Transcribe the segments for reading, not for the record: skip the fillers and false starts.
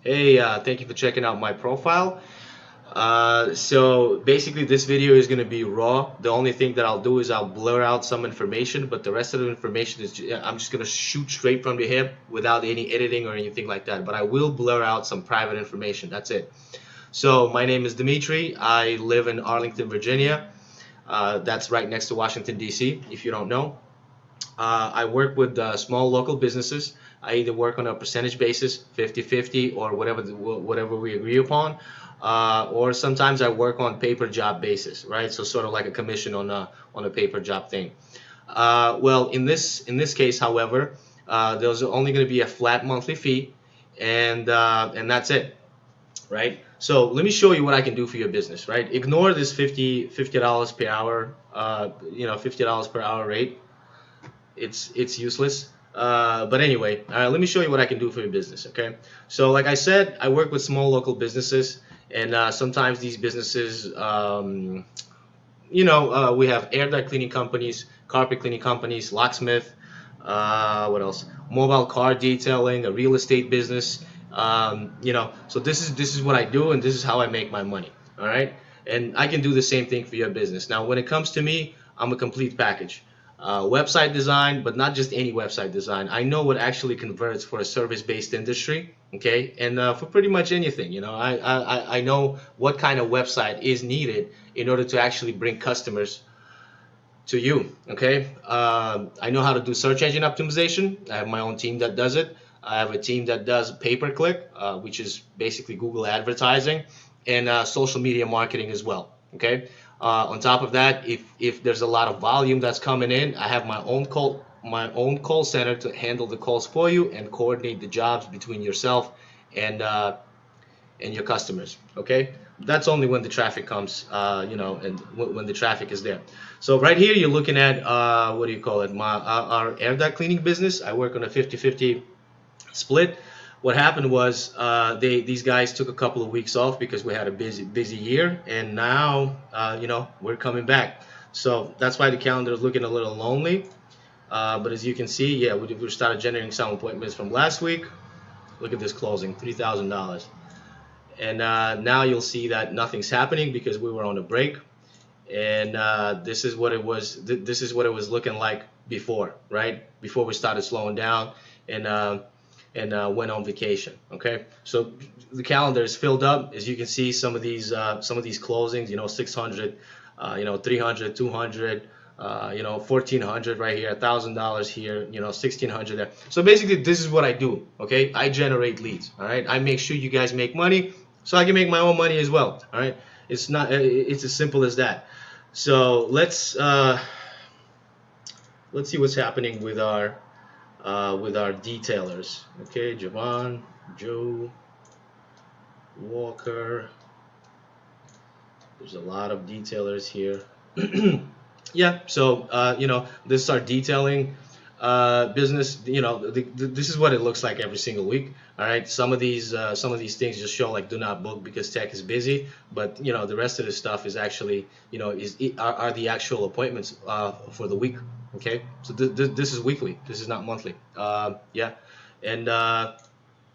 Hey, thank you for checking out my profile. So basically this video is going to be raw. The only thing that I'll do is I'll blur out some information, but the rest of the information is I'm just going to shoot straight from the hip without any editing or anything like that. But I will blur out some private information. That's it. So my name is Dimitri. I live in Arlington, Virginia. That's right next to Washington, D.C., if you don't know. I work with small local businesses. I either work on a percentage basis, 50-50, or whatever we agree upon, or sometimes I work on paper job basis, right? So sort of like a commission on a paper job thing. Well, in this case, however, there's only going to be a flat monthly fee, and that's it, right? So let me show you what I can do for your business, right? Ignore this $50 per hour, $50 per hour rate. It's useless. But anyway, let me show you what I can do for your business. Okay, so like I said, I work with small local businesses, and sometimes these businesses, we have air duct cleaning companies, carpet cleaning companies, locksmith, what else? Mobile car detailing, a real estate business. So this is what I do, and this is how I make my money. All right, and I can do the same thing for your business. Now, when it comes to me, I'm a complete package. Website design, but not just any website design. I know what actually converts for a service-based industry, okay, and for pretty much anything. I know what kind of website is needed in order to actually bring customers to you, okay. I know how to do search engine optimization. I have my own team that does it. I have a team that does pay-per-click, which is basically Google advertising, and social media marketing as well, okay. On top of that, if there's a lot of volume that's coming in, I have my own call center to handle the calls for you and coordinate the jobs between yourself and your customers. Okay, that's only when the traffic comes, and when the traffic is there. So right here, you're looking at what do you call it? Our air duct cleaning business. I work on a 50-50 split. What happened was these guys took a couple of weeks off because we had a busy year, and now we're coming back. So that's why the calendar is looking a little lonely. But as you can see, yeah, we started generating some appointments from last week. Look at this closing, $3,000. And now you'll see that nothing's happening because we were on a break, and this is what it was. This is what it was looking like before, right? Before we started slowing down and went on vacation. Okay, so the calendar is filled up. As you can see, some of these closings, 600, 300, 200. 1,400 right here, $1,000 here, 1,600 there. So basically, this is what I do. Okay, I generate leads. All right, I make sure you guys make money, so I can make my own money as well. All right, it's as simple as that. So let's see what's happening with our detailers. Okay, Javon, Joe, Walker. There's a lot of detailers here. Yeah, so this is our detailing business. This is what it looks like every single week. All right, some of these things just show like do not book because tech is busy, but the rest of the stuff is actually are the actual appointments for the week. Okay, so this is weekly. This is not monthly. Yeah, and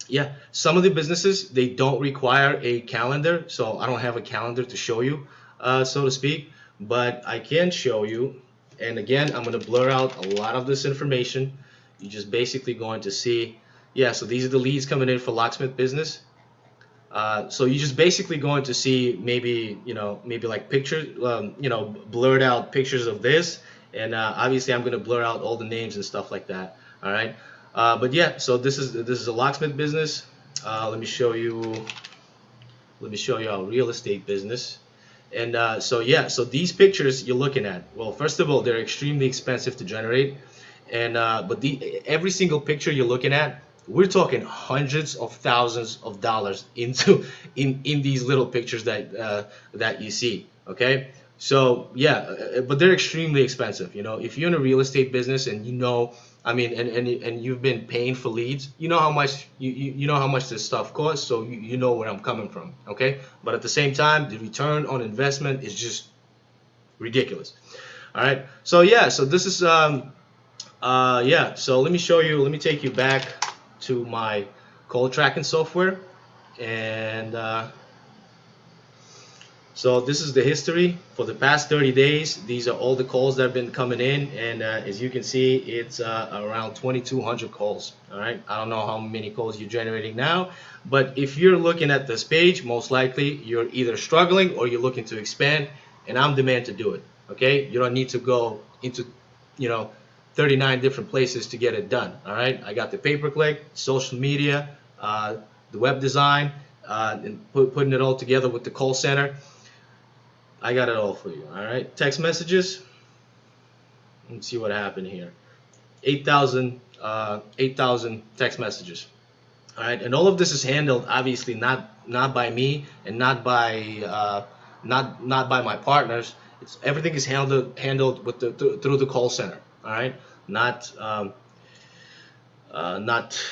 yeah, some of the businesses, they don't require a calendar, so I don't have a calendar to show you, so to speak, but I can show you. And again, I'm going to blur out a lot of this information. You're just basically going to see, yeah, so these are the leads coming in for locksmith business. So you're just basically going to see maybe like pictures, blurred out pictures of this, and obviously I'm going to blur out all the names and stuff like that. All right, but yeah, so this is a locksmith business. Let me show you. Let me show you our real estate business. And so yeah, so these pictures you're looking at. Well, first of all, they're extremely expensive to generate, and but every single picture you're looking at, we're talking hundreds of thousands of dollars in these little pictures that you see. Okay, so yeah, but they're extremely expensive. If you're in a real estate business and I mean, and you've been paying for leads, you know how much you know how much this stuff costs, so you know where I'm coming from, okay? But at the same time, the return on investment is just ridiculous. All right, so yeah, so this is yeah. So let me show you. Let me take you back to my call tracking software. And so this is the history for the past 30 days. These are all the calls that have been coming in, and as you can see, it's around 2,200 calls. All right, I don't know how many calls you're generating now, but if you're looking at this page, most likely you're either struggling or you're looking to expand, and I'm the man to do it. Okay, you don't need to go into, you know, 39 different places to get it done. All right, I got the pay-per-click, social media, the web design, and putting it all together with the call center. I got it all for you. All right. Text messages. Let's see what happened here. 8,000 text messages. All right. And all of this is handled obviously not by me and not by my partners. It's everything is handled with through the call center. All right. Not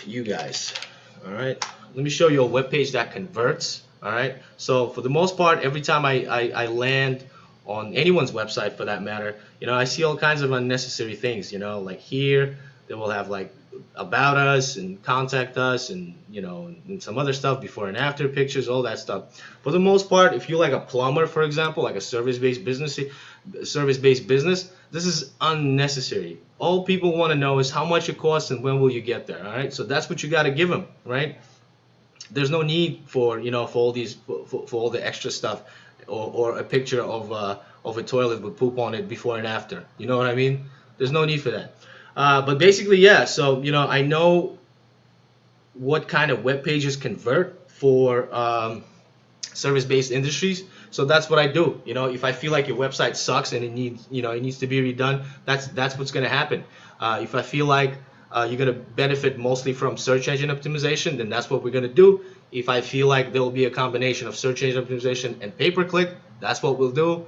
you guys. All right. Let me show you a web page that converts. All right. So for the most part, every time I land on anyone's website for that matter, I see all kinds of unnecessary things. Like here they will have like about us and contact us and and some other stuff, before and after pictures, all that stuff. For the most part, if you're like a plumber, for example, like a service-based business, this is unnecessary. All people want to know is how much it costs and when will you get there. All right. So that's what you got to give them, right? There's no need for for all these for all the extra stuff, or a picture of a toilet with poop on it before and after. You know what I mean? There's no need for that. But basically, yeah. So I know what kind of web pages convert for service-based industries. So that's what I do. If I feel like your website sucks and it needs to be redone, that's what's going to happen. If I feel like you're going to benefit mostly from search engine optimization, then that's what we're going to do. If I feel like there will be a combination of search engine optimization and pay-per-click, that's what we'll do,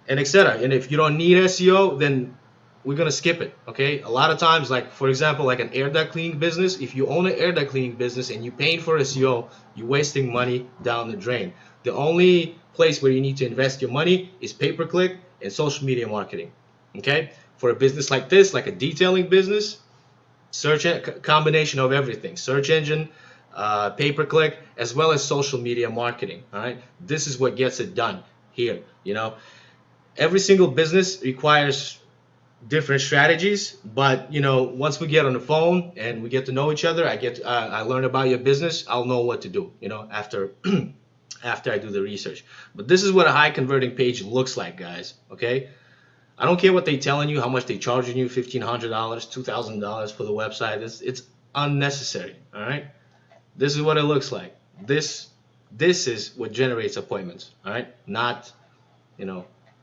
and etc. And if you don't need SEO, then we're going to skip it. Okay. A lot of times, like for example, like an air duct cleaning business, if you own an air duct cleaning business and you're paying for SEO, you're wasting money down the drain. The only place where you need to invest your money is pay-per-click and social media marketing. Okay. For a business like this, like a detailing business, combination of everything: search engine, pay-per-click, as well as social media marketing. All right. This is what gets it done here. Every single business requires different strategies, but once we get on the phone and we get to know each other, I learn about your business, I'll know what to do after after I do the research. But this is what a high converting page looks like, guys. Okay, I don't care what they telling you, how much they charging you, $1,500, $2,000 for the website. It's unnecessary. All right, this is what it looks like. This is what generates appointments. All right, not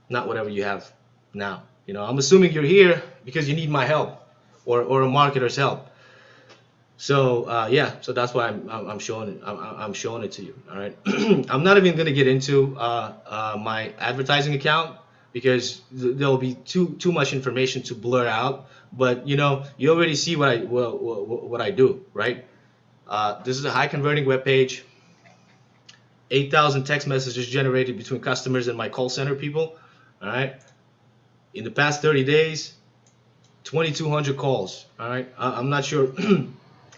whatever you have now. I'm assuming you're here because you need my help, or a marketer's help. So yeah, so that's why I'm showing it. I'm showing it to you. All right. I'm not even gonna get into my advertising account because there'll be too much information to blur out. But you already see what I do, right? This is a high converting web page. 8,000 text messages generated between customers and my call center people. All right. In the past 30 days, 2,200 calls. All right. I'm not sure.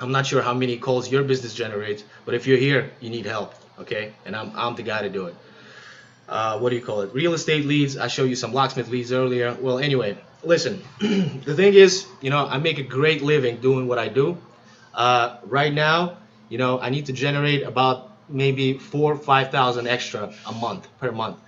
I'm not sure how many calls your business generates, but if you're here, you need help. Okay. And I'm the guy to do it. What do you call it? Real estate leads. I showed you some locksmith leads earlier. Well, anyway, listen. The thing is, I make a great living doing what I do. Right now, I need to generate about maybe 4,000 or 5,000 extra a month per month.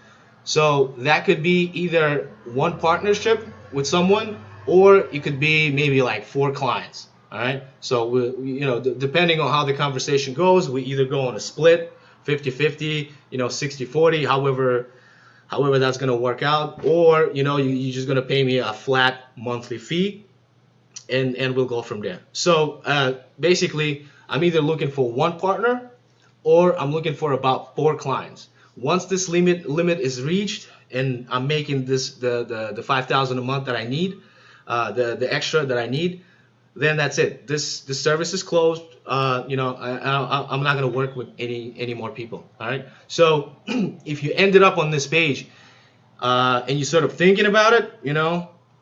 So that could be either one partnership with someone, or it could be maybe like 4 clients. All right. So depending on how the conversation goes, we either go on a split, 50-50, 60-40, however that's going to work out, or you're just going to pay me a flat monthly fee, and we'll go from there. So basically, I'm either looking for one partner, or I'm looking for about 4 clients. Once this limit is reached, and I'm making the 5,000 a month that I need, the extra that I need, then that's it. This service is closed. I'm not going to work with any more people. All right. So if you ended up on this page and you're sort of thinking about it,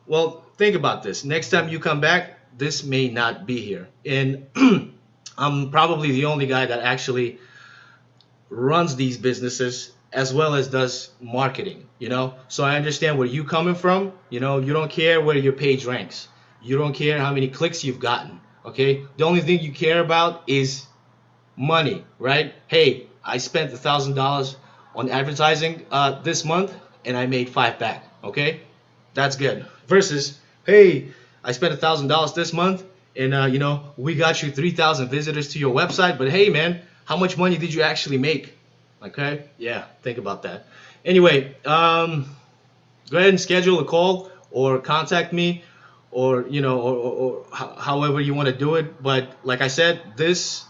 well, think about this. Next time you come back, this may not be here, and I'm probably the only guy that actually runs these businesses as well as does marketing, so I understand where you coming from. You don't care where your page ranks, you don't care how many clicks you've gotten. Okay, the only thing you care about is money, right? Hey, I spent $1,000 on advertising this month and I made five back. Okay, that's good. Versus, hey, I spent $1,000 this month and we got you 3,000 visitors to your website, but hey, man, how much money did you actually make? Okay, yeah, think about that. Anyway, go ahead and schedule a call or contact me, or however you want to do it. But like I said, this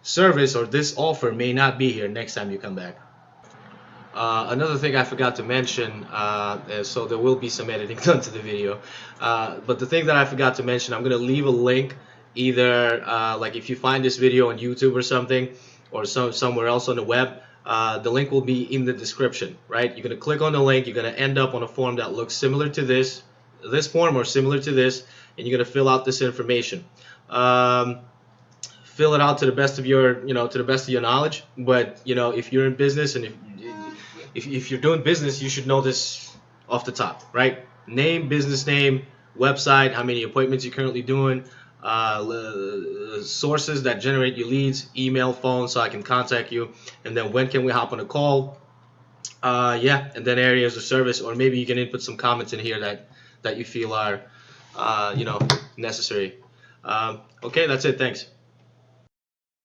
service or this offer may not be here next time you come back. Another thing I forgot to mention, so there will be some editing done to the video, but the thing that I forgot to mention, I'm going to leave a link either like if you find this video on YouTube or something, or somewhere else on the web, the link will be in the description, right? You're going to click on the link, you're going to end up on a form that looks similar to this form or similar to this, and you're going to fill out this information. Fill it out to the best of your knowledge, but if you're in business and if you're doing business, you should know this off the top, right? Name, business name, website, how many appointments you're currently doing, sources that generate your leads, email, phone, so I can contact you, and then when can we hop on a call? Yeah, and then areas of service, or maybe you can input some comments in here that you feel are necessary. Okay, that's it. Thanks.